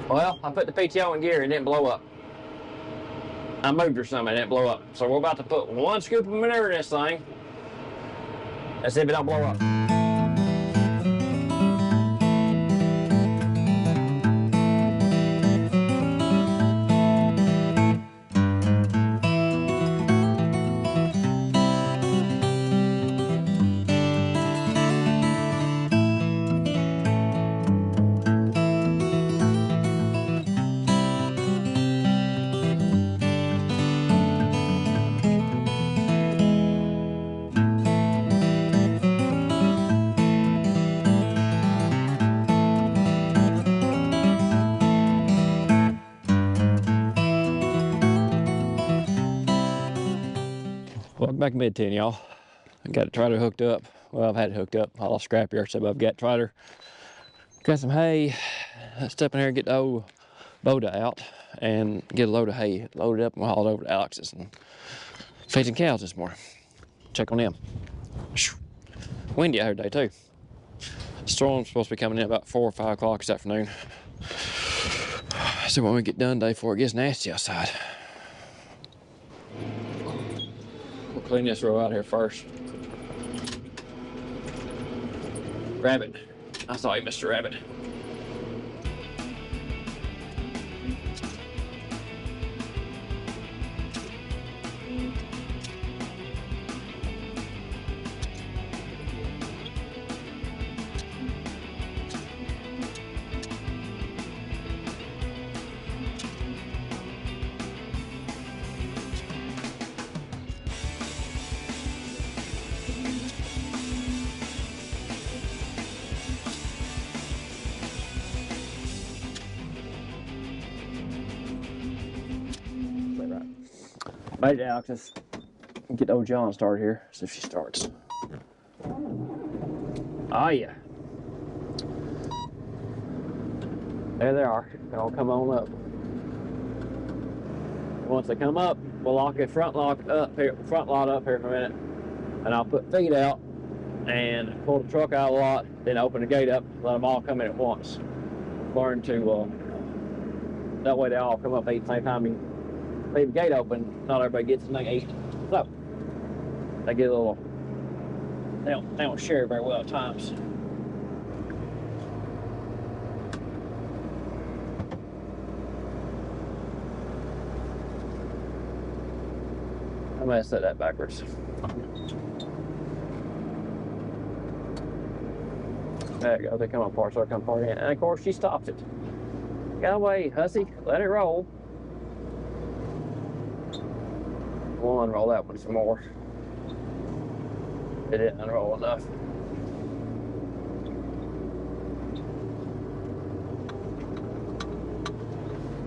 Well, I put the PTO in gear and it didn't blow up. I moved or something and it didn't blow up. So we're about to put 1 scoop of manure in this thing. Let's see if it don't blow up. Welcome back to mid-10, y'all. I got the trailer hooked up. Well, I've had it hooked up. I lost scrapyard, so I've got the trailer. Got some hay. Let's step in here and get the old Boda out and get a load of hay loaded up and hauled over to Alex's and feed some cows this morning. Check on them. Windy out here today, too. Storm's supposed to be coming in about 4 or 5 o'clock this afternoon. So when we get done today before it gets nasty outside. We'll clean this row out here first. Rabbit. I saw you, Mr. Rabbit. Made it, Alex. Let's get old John started here. See if she starts. Oh yeah. There they are. They all come on up. Once they come up, we'll lock the front lot up here for a minute, and I'll put feed out and pull the truck out of the lot, then open the gate up, let them all come in at once. Learn to that way they all come up at the same time. You leave the gate open, not everybody gets in they eat. So they get a little, they don't share very well at times. I might have set that backwards. There you go, they come apart, so I come apart in. And of course she stops it. Get away, hussy, let it roll. We'll unroll that one some more. It didn't unroll enough.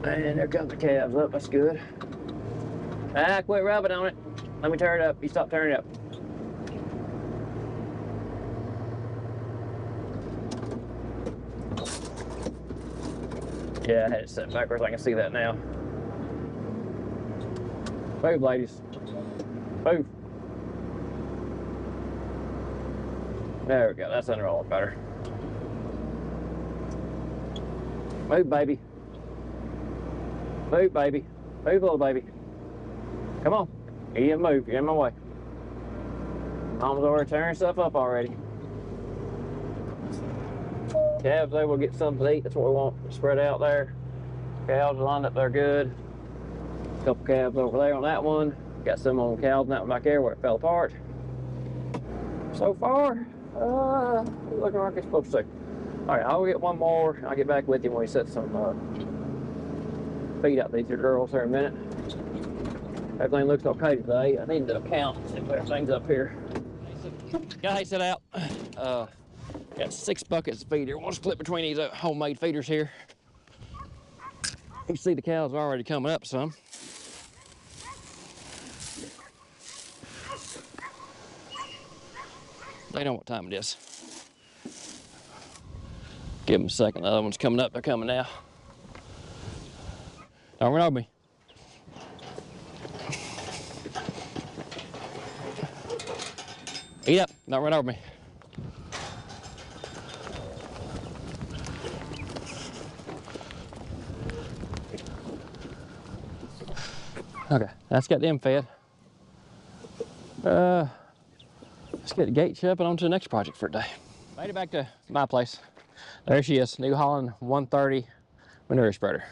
And there comes the calves up, that's good. Ah, quit rubbing on it. Let me turn it up. You stop turning it up. Yeah, I had it set backwards. I can see that now. Move, ladies. Move. There we go. That's unrolling better. Move, baby. Move, baby. Move, little baby. Come on. You didn't move. You're in my way. Mom's over tearing stuff up already. Calves, they will get something to eat. That's what we want. Spread out there. Cows are lined up there good. A couple calves over there on that one. Got some on cows and that one back there where it fell apart. So far, looking like it's supposed to. All right, I'll get one more. I'll get back with you when we set some feed out these here girls here in a minute. Everything looks okay today. I need to count and put everything's up here. Got hay set out. Got 6 buckets of feed here. One split between these homemade feeders here. You can see the cows are already coming up some. They know what time it is. Give them a second. The other one's coming up. They're coming now. Don't run over me. Eat up. Don't run over me. Okay, that's got them fed. Let's get the gate shut up and on to the next project for today. Made it back to my place. There she is, New Holland 130 manure spreader.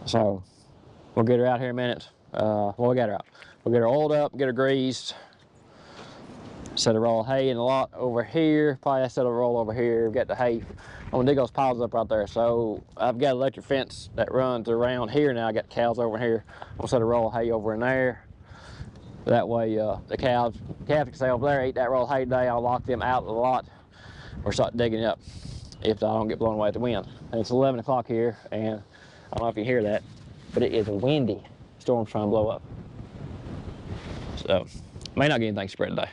So we'll get her out here in a minute. Well, we got her out. We'll get her oiled up, get her greased. Set a roll of hay in the lot over here. Probably set a roll over here. We've got the hay. I'm gonna dig those piles up right there. So I've got an electric fence that runs around here now. I got cows over here. I'm gonna set a roll of hay over in there. That way the calves can stay over there, eat that roll of hay today. I'll lock them out of the lot or start digging it up if I don't get blown away with the wind. And it's 11 o'clock here, and I don't know if you hear that, but it is windy. Storm's trying to blow up. So may not get anything spread today.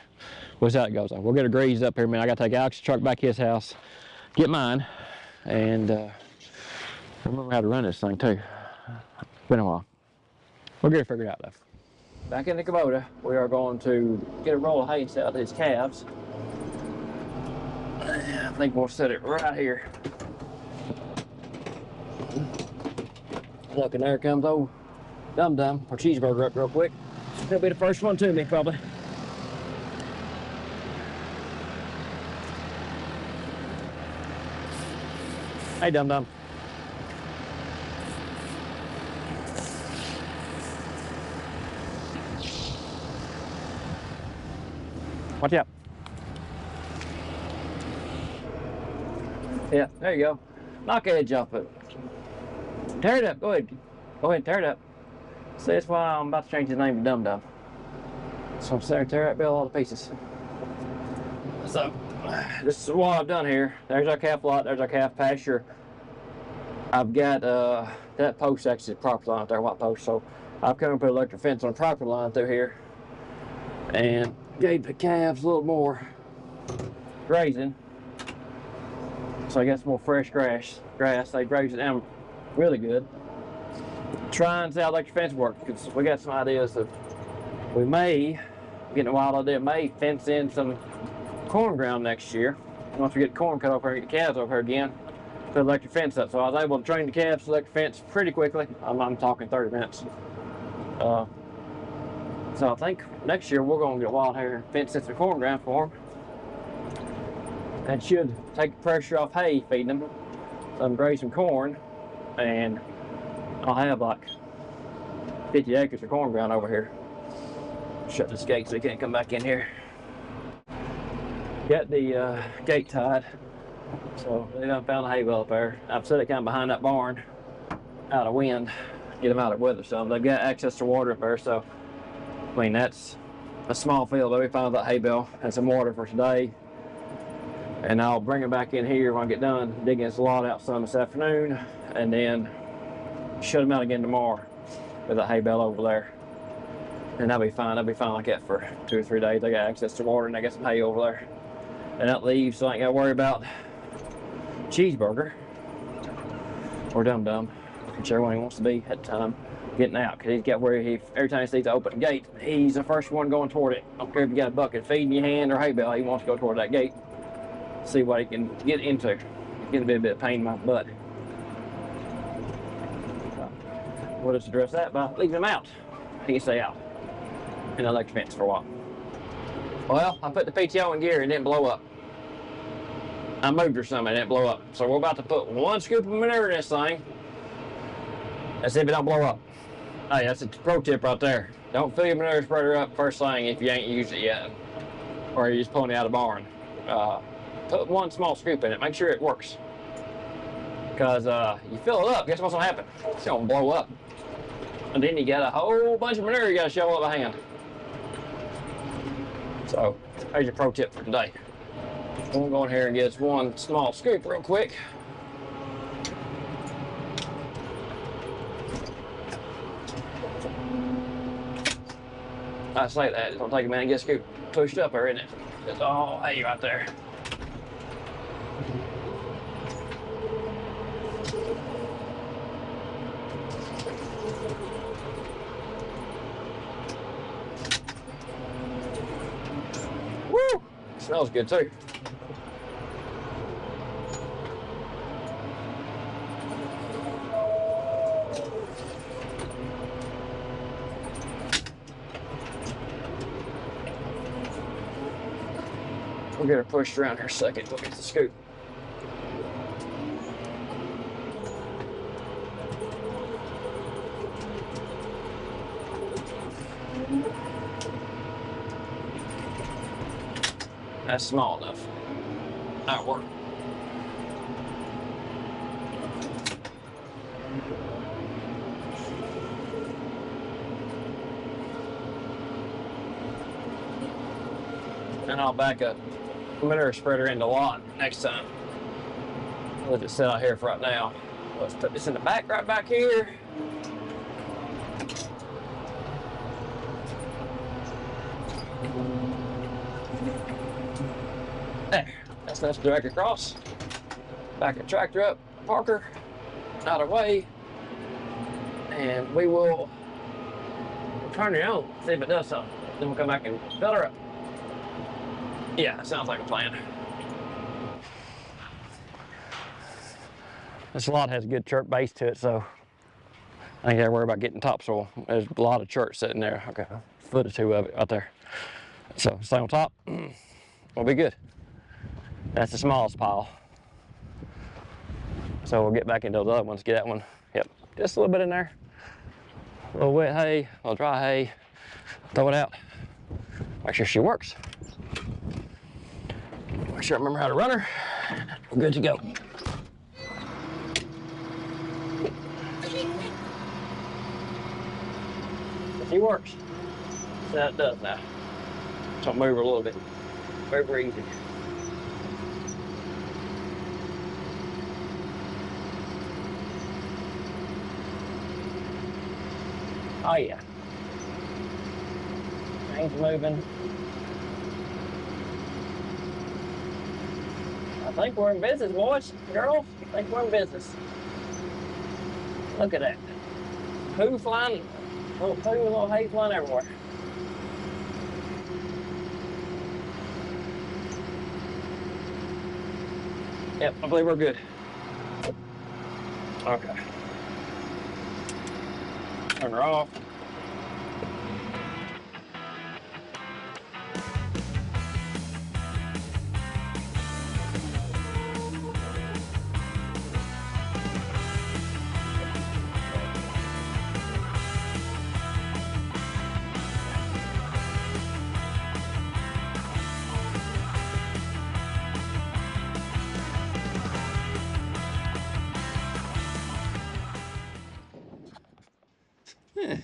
We'll see how it goes. We'll get her greased up here, man. I got to take Alex's truck back to his house, get mine, and remember how to run this thing too. It's been a while. We'll get it figured out though. Back in the Kubota, we are going to get a roll of hay set out to these calves. I think we'll set it right here. Look, and there comes old Dum Dum, or Cheeseburger, up real quick. He'll be the first one to me, probably. Hey, Dum Dum. Watch out. Yeah, there you go. Knock the edge off it. Tear it up. Go ahead. Go ahead, tear it up. See, that's why I'm about to change his name to Dum Dum. So I'm starting to tear that bill all to pieces. So, this is what I've done here. There's our calf lot. There's our calf pasture. I've got that post actually, the property line out there, white post. So I've come and put an electric fence on the property line through here, and gave the calves a little more grazing. So I got some more fresh grass. They graze it down really good. Try and see how electric fence works, because we got some ideas of we may, getting a wild idea, may fence in some corn ground next year. Once we get corn cut over here and get the calves over here again, put electric fence up. So I was able to train the calves to electric fence pretty quickly. I'm talking 30 minutes. So I think next year we're going to get wild hair and fence in some corn ground for them. That should take the pressure off hay feeding them. So I'm graze some corn, and I'll have like 50 acres of corn ground over here. Shut this gate so he can't come back in here. Got the gate tied, so they done found a hay bale up there. I've set it kind of behind that barn, out of wind, get them out of weather. So they've got access to water up there. So I mean, that's a small field, but we found that hay bale and some water for today. And I'll bring it back in here when I get done digging this lot out some this afternoon, and then shut them out again tomorrow with a hay bale over there. And that'll be fine. That'll be fine like that for 2 or 3 days. They got access to water and they got some hay over there. And that leaves, so I ain't got to worry about Cheeseburger or Dum Dum, whichever one he wants to be at the time, getting out. Because he's got where every time he sees to open the gate, he's the first one going toward it. I don't care if you got a bucket feed in your hand or hay bale, he wants to go toward that gate. See what he can get into. It's getting a bit of pain in my butt. We'll just address that by leaving him out. He can stay out in the electric fence for a while. Well, I put the PTO in gear and it didn't blow up. I moved or something, it didn't blow up. So we're about to put 1 scoop of manure in this thing and see if it don't blow up. Hey, that's a pro tip right there. Don't fill your manure spreader up first thing if you ain't used it yet, or you're just pulling it out of the barn. Put 1 small scoop in it, make sure it works. Because you fill it up, guess what's gonna happen? It's gonna blow up. And then you got a whole bunch of manure you gotta shovel up by hand. So, there's your pro tip for today. We'll go in here and get us 1 small scoop real quick. I say that, it's gonna take a minute to get a scoop pushed up there, isn't it? It's all hay right there. Woo! Smells good too. We'll get her pushed around here a second. We'll get the scoop. That's small enough. That'll work. And I'll back up the manure spreader in the lot next time. Let it sit out here for right now. Let's put this in the back, right back here. There, that's enough to drag across. Back the tractor up, Parker, out of the way. And we will turn it on, see if it does something. Then we'll come back and fill her up. Yeah, sounds like a plan. This lot has a good chert base to it, so I ain't gotta worry about getting topsoil. There's a lot of chert sitting there. Okay, a foot or two of it right there. So stay on top, we'll be good. That's the smallest pile. So we'll get back into those other ones, get that one. Yep, just a little bit in there. A little wet hay, a little dry hay. Throw it out. Make sure she works. Make sure I remember how to run her. We're good to go. She works. So that it does now. So I'll move her a little bit. Very easy. Oh yeah. Things moving. I think we're in business, boys, girls. I think we're in business. Look at that. Poo flying, little poo, little hay flying everywhere. Yep, I believe we're good. Okay. Turn her off.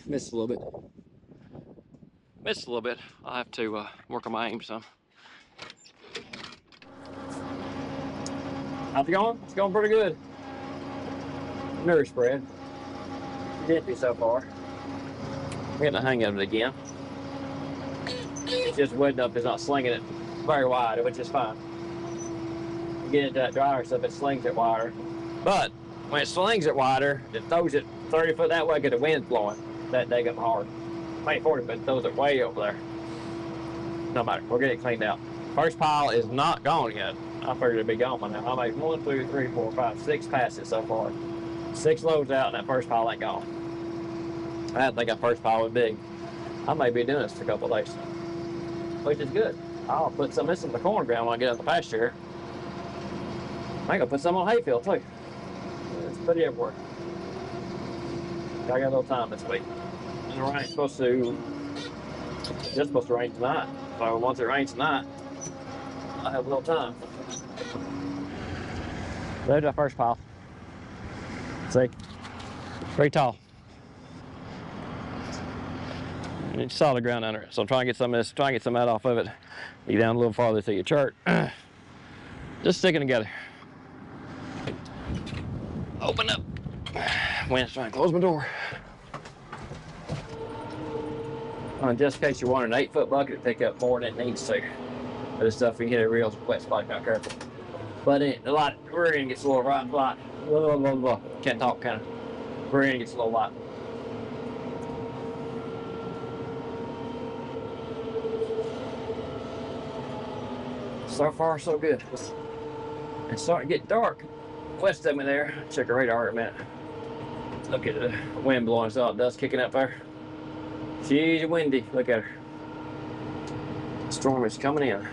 Missed a little bit. Missed a little bit. I'll have to work on my aim some. How's it going? It's going pretty good. Manure spread. Empty so far. I'm getting the hang of it again. It's just wood enough, it's not slinging it very wide, which is fine. You get into that dryer stuff, it slings it wider. But when it slings it wider, it throws it 30 foot that way because the wind's blowing that day up hard. Maybe 40 foot, throws it way over there. No matter, we'll get it cleaned out. First pile is not gone yet. I figured it'd be gone by now. I made 1, 2, 3, 4, 5, 6 passes so far. 6 loads out and that first pile ain't gone. I didn't think that first pile was big. I may be doing this for a couple of days, which is good. I'll put some of this in the corn ground when I get out the pasture. I ain't gonna put some on hayfield too. It's pretty everywhere. I got a little time this week. And the rain's supposed to, it's just supposed to rain tonight. So once it rains tonight, I have a little time. There's our first pile. See? Pretty tall. And it's solid ground under it. So I'm trying to get some of this, trying to get some of that off of it. Get down a little farther to your chart. Just sticking together. Open up. Wind's trying to close my door. Just in case you're wanting an 8-foot bucket to pick up more than it needs to. But this stuff, you can hit a real wet spot, not careful. But the light, rear end gets a little right, can't talk, kind of. Rear end gets a little light. So far, so good. It's starting to get dark west of me there. Check the radar in a minute. Look at the wind blowing, so dust kicking up there. She's windy. Look at her. The storm is coming in.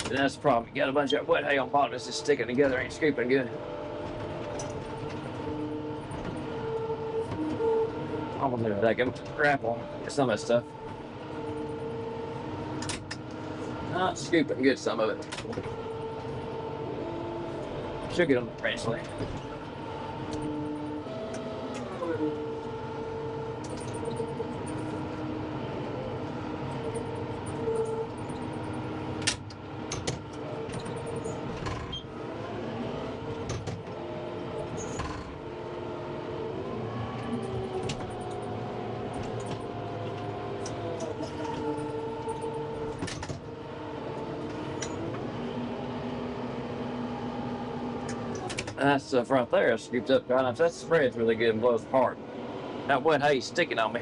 And that's the problem. You got a bunch of wet hay on bottom, it's just sticking together, ain't scooping good. I'm gonna let that grapple, get some of that stuff. Not scooping good, some of it. Should get them eventually. That stuff right there scooped up right enough. That spreads really good and blows apart. That wet hay sticking on me.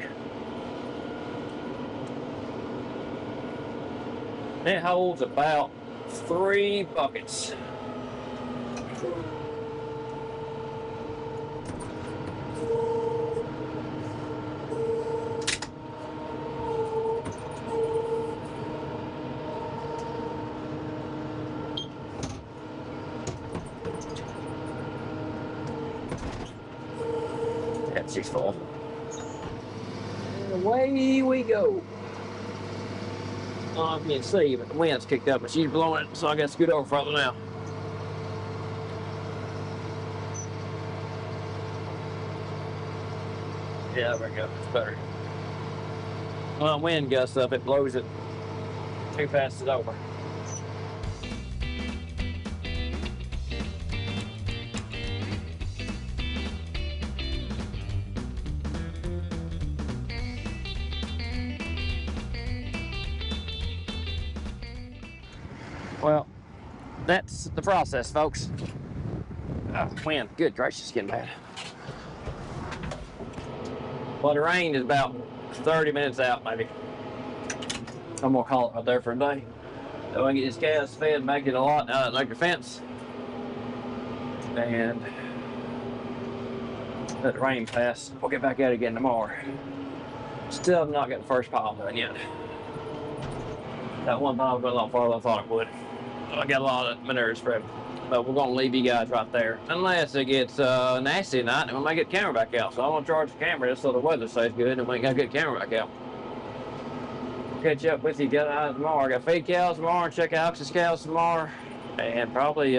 It holds about 3 buckets. She's full. And away we go. I don't know if you can see, but the wind's kicked up, but she's blowing it, so I got to scoot over further now. Yeah, there we go. It's better. Well, wind gusts up, it blows it too fast, it's over. Well, that's the process, folks. Wind, good gracious, getting bad. Well, the rain is about 30 minutes out, maybe. I'm gonna call it right there for a day. So I can get these calves fed and back in a lot now that like your fence. And let the rain pass. We'll get back at it again tomorrow. Still have not got the first pile done yet. That one pile went a lot farther than I thought it would. I got a lot of manure spread, but we're gonna leave you guys right there unless it gets nasty tonight, and we might get the camera back out. So I'm gonna charge the camera just so the weather stays good, and we ain't gotta get the camera back out. We'll catch up with you guys tomorrow. I got feed cows tomorrow and check out Ox's cows tomorrow, and probably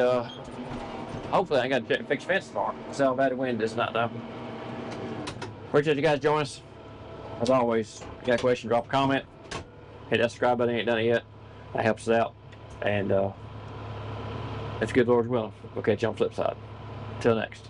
hopefully I got to fix fence tomorrow. See how bad the wind is not though. Appreciate you guys joining us. As always, if you got a question, drop a comment. Hit that subscribe button, ain't done it yet. That helps us out. And if good Lord's willing, we'll catch you on the flip side. Till next.